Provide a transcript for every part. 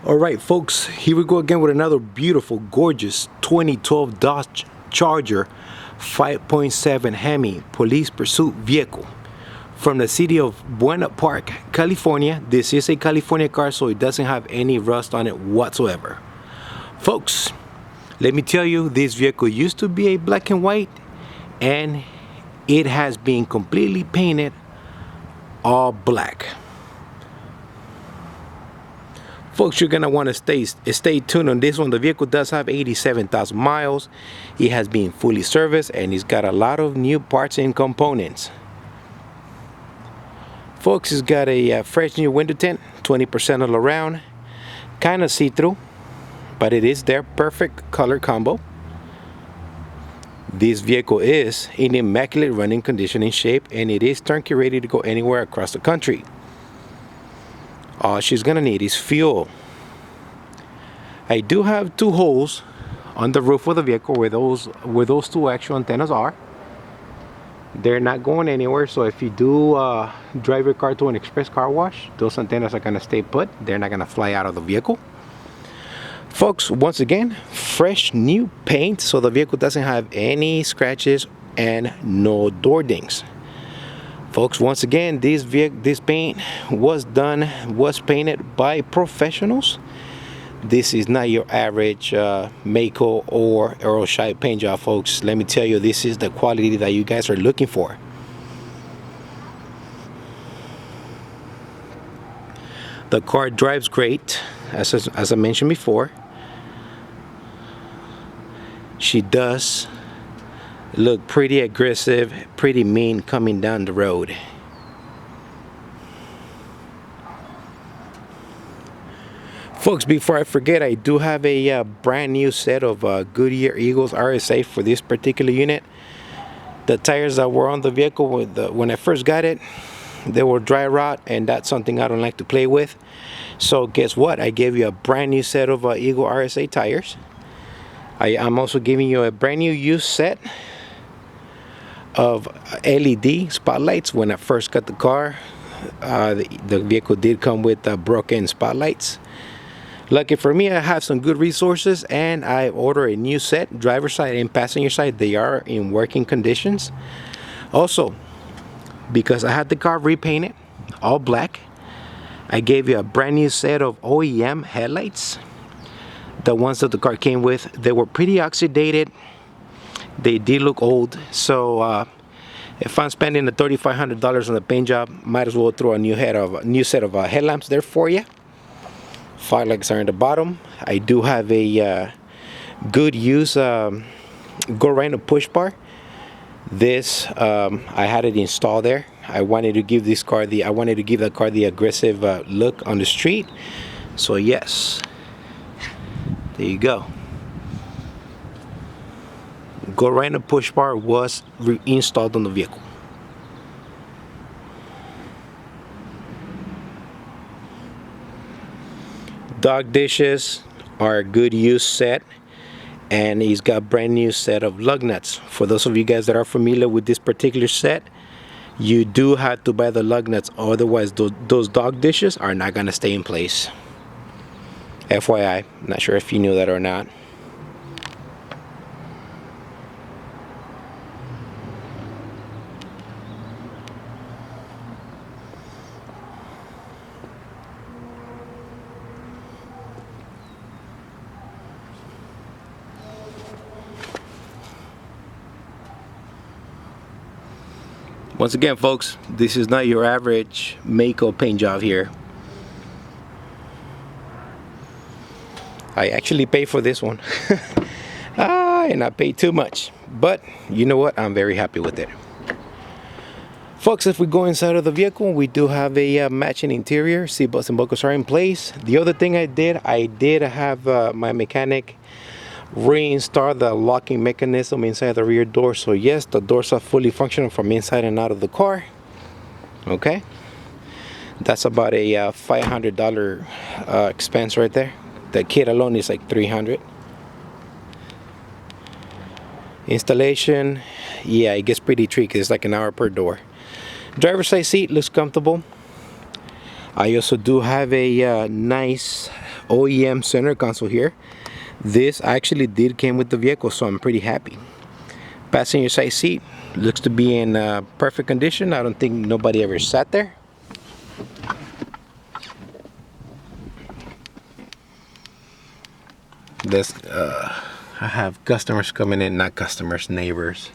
Alright folks, here we go again with another beautiful, gorgeous 2012 Dodge Charger 5.7 HEMI police pursuit vehicle from the City of Buena Park, California. This is a California car, so it doesn't have any rust on it whatsoever. Folks, let me tell you, this vehicle used to be a black and white, and it has been completely painted all black. Folks, you're gonna want to stay tuned on this one. The vehicle does have 87,000 miles. It has been fully serviced, and it's got a lot of new parts and components. Folks, it's got a fresh new window tint, 20% all around, kind of see-through, but it is their perfect color combo. This vehicle is in immaculate running condition and shape, and it is turnkey ready to go anywhere across the country. All she's gonna need is fuel. I do have two holes on the roof of the vehicle where those two actual antennas are. They're not going anywhere, so if you do drive your car to an express car wash, those antennas are gonna stay put. They're not gonna fly out of the vehicle. Folks, once again, fresh new paint, so the vehicle doesn't have any scratches and no door dings. Folks, once again, this paint was painted by professionals. This is not your average Mako or Aeroshite paint job, folks. Let me tell you, this is the quality that you guys are looking for. The car drives great, as I mentioned before. She does look pretty aggressive, pretty mean coming down the road. Folks, before I forget, I do have a brand new set of Goodyear Eagles RSA for this particular unit. The tires that were on the vehicle when I first got it, they were dry rot, and that's something I don't like to play with. So guess what? I gave you a brand new set of Eagle RSA tires. I'm also giving you a brand new used set of LED spotlights. When I first got the car, the vehicle did come with broken spotlights. Lucky for me, I have some good resources, and I ordered a new set, driver's side and passenger side. They are in working conditions. Also, because I had the car repainted all black, I gave you a brand new set of OEM headlights. The ones that the car came with, they were pretty oxidated. They did look old, so if I'm spending the $3,500 on the paint job, might as well throw a new set of headlamps there for you. Fog lights are in the bottom. I do have a good use go rhino push bar. This I had it installed there. I wanted to give the car the aggressive look on the street. So yes, there you go. Go rhino push bar was reinstalled on the vehicle. Dog dishes are a good use set, and he's got brand new set of lug nuts. For those of you guys that are familiar with this particular set, you do have to buy the lug nuts, otherwise those dog dishes are not gonna stay in place. FYI, not sure if you knew that or not. Once again, folks, this is not your average Mako paint job here. I actually paid for this one. And I paid too much, but you know what? I'm very happy with it. Folks, if we go inside of the vehicle, we do have a matching interior. Seatbelts and buckles are in place. The other thing I did have my mechanic reinstall the locking mechanism inside the rear door. So yes, the doors are fully functional from inside and out of the car. Okay, that's about a $500 expense right there. The kit alone is like $300. Installation, yeah, it gets pretty tricky. It's like an hour per door. Driver's side seat looks comfortable. I also do have a nice OEM center console here. This actually did came with the vehicle, so I'm pretty happy. Passenger side seat looks to be in perfect condition. I don't think nobody ever sat there. This I have customers coming in, not customers, neighbors.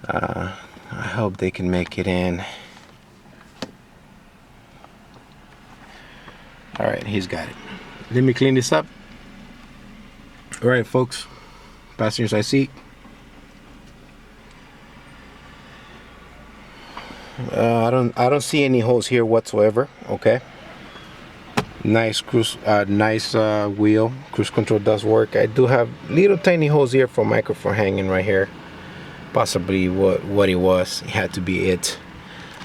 I hope they can make it in. All right, he's got it. Let me clean this up. All right, folks, passenger side seat. I don't see any holes here whatsoever. Okay. Nice cruise, nice wheel. Cruise control does work. I do have little tiny holes here for microphone hanging right here. Possibly what it was. It had to be it.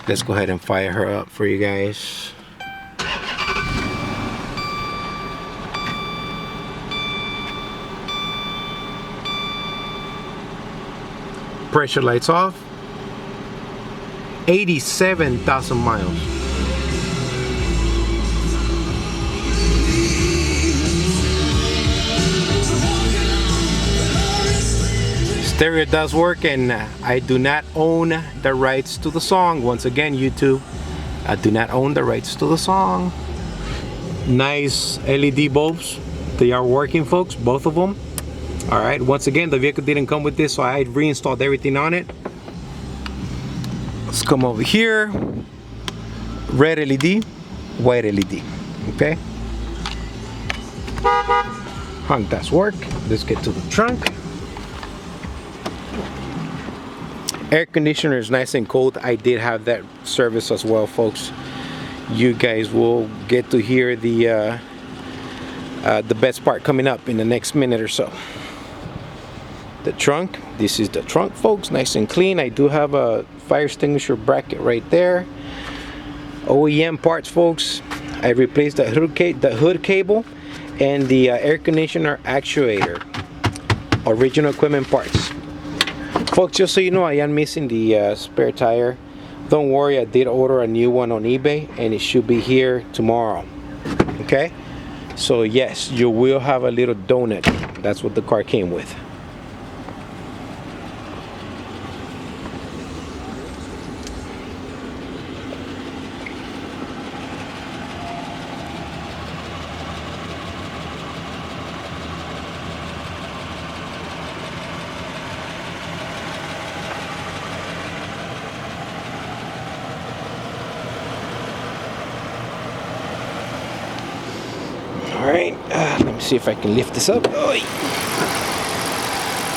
Let's go ahead and fire her up for you guys. Pressure lights off. 87,000 miles. Stereo does work, and I do not own the rights to the song. Once again, YouTube, I do not own the rights to the song. Nice LED bulbs. They are working, folks, both of them. All right, once again, the vehicle didn't come with this, so I reinstalled everything on it. Let's come over here. Red LED, white LED. Okay. Hunk does work. Let's get to the trunk. Air conditioner is nice and cold. I did have that service as well, folks. You guys will get to hear the best part coming up in the next minute or so. The trunk, this is the trunk, folks, nice and clean. I do have a fire extinguisher bracket right there. OEM parts, folks. I replaced the hood cable and the air conditioner actuator. Original equipment parts. Folks, just so you know, I am missing the spare tire. Don't worry, I did order a new one on eBay and it should be here tomorrow. Okay? So yes, you will have a little donut. That's what the car came with. Alright, let me see if I can lift this up.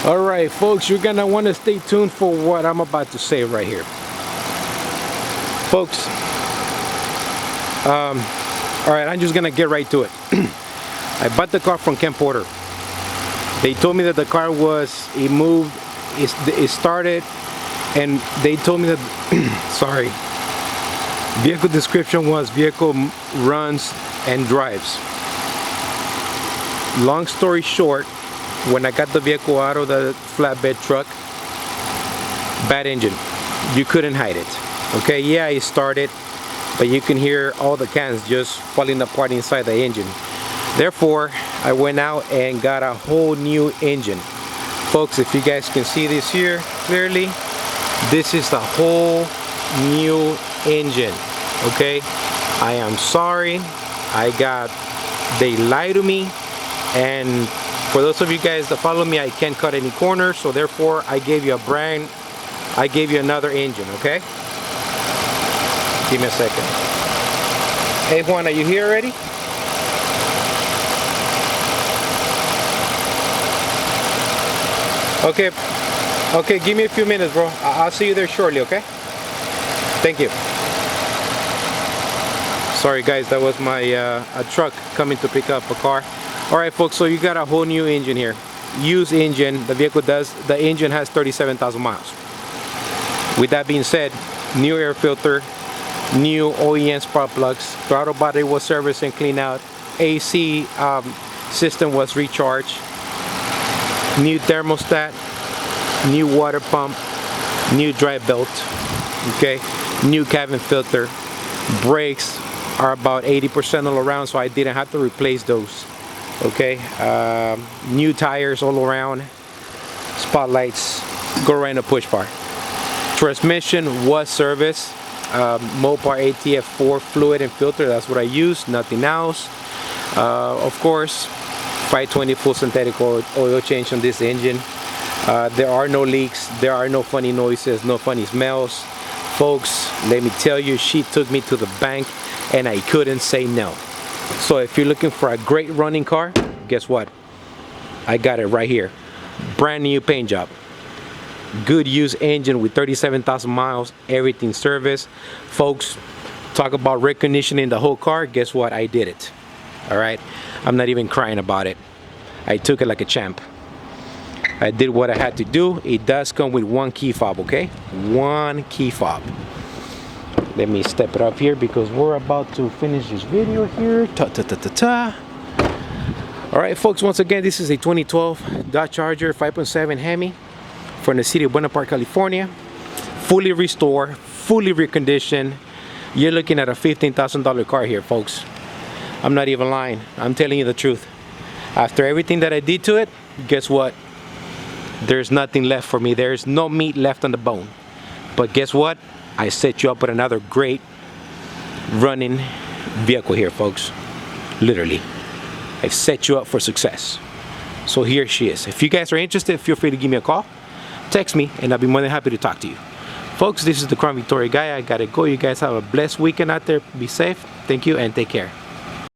Alright, folks, you're gonna want to stay tuned for what I'm about to say right here. Folks, alright, I'm just gonna get right to it. I bought the car from Ken Porter. They told me that the car was, it moved, it started, and they told me that, sorry, vehicle description was vehicle runs and drives. Long story short, when I got the vehicle out of the flatbed truck, bad engine. You couldn't hide it. Okay, yeah, it started, but you can hear all the cans just falling apart inside the engine. Therefore, I went out and got a whole new engine. Folks, if you guys can see this here clearly, this is the whole new engine. Okay, I am sorry. They lied to me. And for those of you guys that follow me, I can't cut any corners, so therefore I gave you another engine, okay? Give me a second. Hey Juan, are you here already? Okay, give me a few minutes, bro. I'll see you there shortly, okay? Thank you. Sorry guys, that was my a truck coming to pick up a car. Alright folks, so you got a whole new engine here. Used engine, the engine has 37,000 miles. With that being said, new air filter, new OEM spark plugs, throttle body was serviced and cleaned out, AC system was recharged, new thermostat, new water pump, new dry belt, okay, new cabin filter, brakes, are about 80% all around, so I didn't have to replace those. Okay, new tires all around, spotlights, go right in the push bar. Transmission was serviced, Mopar ATF4 fluid and filter, that's what I used, nothing else. Of course, 520 full synthetic oil change on this engine. There are no leaks, there are no funny noises, no funny smells. Folks, let me tell you, she took me to the bank and I couldn't say no. So if you're looking for a great running car, guess what? I got it right here. Brand new paint job. Good used engine with 37,000 miles, everything serviced. Folks, talk about reconditioning the whole car, guess what? I did it. All right, I'm not even crying about it. I took it like a champ. I did what I had to do. It does come with one key fob, okay? One key fob. Let me step it up here because we're about to finish this video here. All right, folks, once again, this is a 2012 Dodge Charger 5.7 HEMI from the City of Buena Park, California. Fully restored, fully reconditioned. You're looking at a $15,000 car here, folks. I'm not even lying. I'm telling you the truth. After everything that I did to it, guess what? There's nothing left for me. There's no meat left on the bone. But guess what? I set you up with another great running vehicle here, folks. Literally. I've set you up for success. So here she is. If you guys are interested, feel free to give me a call, text me, and I'll be more than happy to talk to you. Folks, this is the Crown Victoria guy. I gotta go. You guys have a blessed weekend out there. Be safe. Thank you and take care.